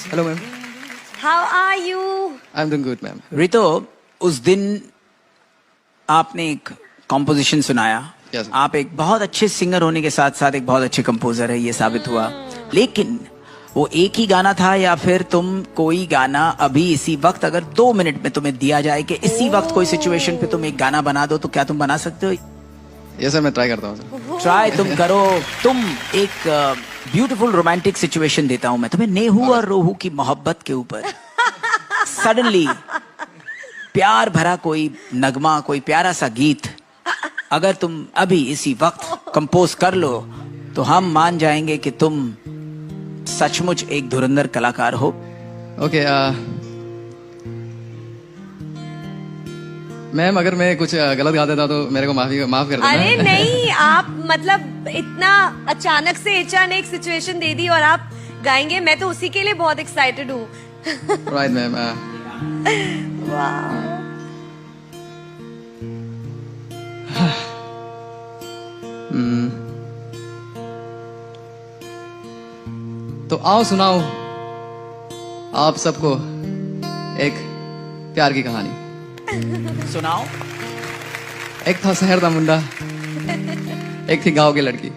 Hello ma'am. How are you? I am doing good ma'am. Rito, उस दिन आपने एक कॉम्पोजिशन सुनाया। Yes, sir. आप एक बहुत अच्छे सिंगर होने के साथ साथ एक बहुत अच्छे कंपोजर है, ये साबित हुआ। लेकिन वो एक ही गाना था या फिर तुम कोई गाना अभी इसी वक्त अगर 2 मिनट में तुम्हें दिया जाए कि इसी वक्त कोई सिचुएशन पे तुम एक गाना बना दो, तो क्या तुम बना सकते हो? ये सर मैं ट्राई करता हूँ सर। ट्राई तुम करो। तुम एक ब्यूटीफुल रोमांटिक सिचुएशन देता हूं मैं तुम्हें, नेहू और रोहू की मोहब्बत के ऊपर। सडनली प्यार भरा कोई नगमा, कोई प्यारा सा गीत अगर तुम अभी इसी वक्त कंपोज कर लो, तो हम मान जाएंगे कि तुम सचमुच एक धुरंधर कलाकार हो। ओके मैम, अगर मैं कुछ गलत गा देता तो मेरे को माफ कर देना। अरे नहीं, आप मतलब इतना अचानक से एचा ने एक सिचुएशन दे दी और आप गाएंगे, मैं तो उसी के लिए बहुत एक्साइटेड हूँ। Right ma'am. तो आओ सुनाओ आप सबको एक प्यार की कहानी। सुनाओ। एक था शहर का मुंडा, एक थी गांव की लड़की।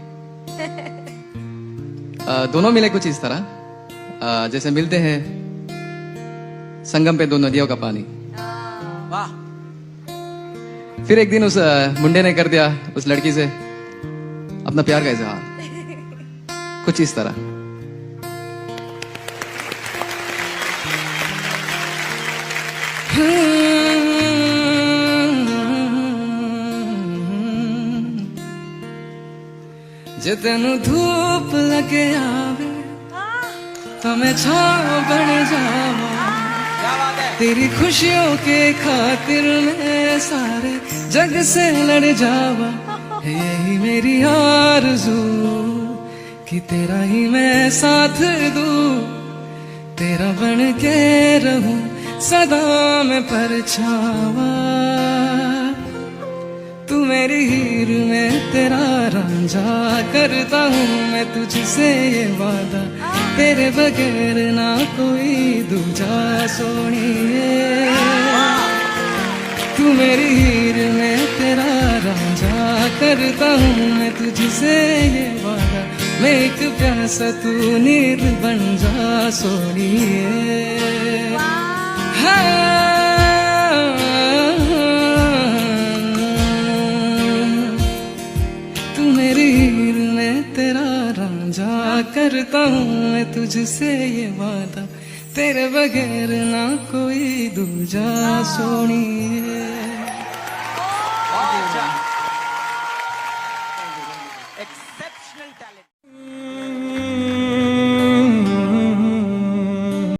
दोनों मिले कुछ इस तरह जैसे मिलते हैं संगम पे दो नदियों का पानी। वाह। फिर एक दिन उस मुंडे ने कर दिया उस लड़की से अपना प्यार का इजहार, कुछ इस तरह। जे तेनू धूप लगे आवे तो मैं छाव बन जावा, तेरी खुशियों के खातिर मैं सारे जग से लड़ जावा। यही मेरी आरज़ू कि तेरा ही मैं साथ दूं, तेरा बन के रहूं सदा मैं परछावा। तू मेरी हीर में तेरा रांझा, करता हूँ मैं तुझसे ये वादा, तेरे बगैर ना कोई दूजा सोनिए। तू मेरी हीर में तेरा रांझा, करता हूँ मैं तुझसे ये वादा, मैं एक प्यासा तू नीर बन जा सोनिए। तू मेरी हीर में तेरा रांझा, करता हूँ मैं तुझसे ये वादा, तेरे बगैर ना कोई दूजा सोनिए। Except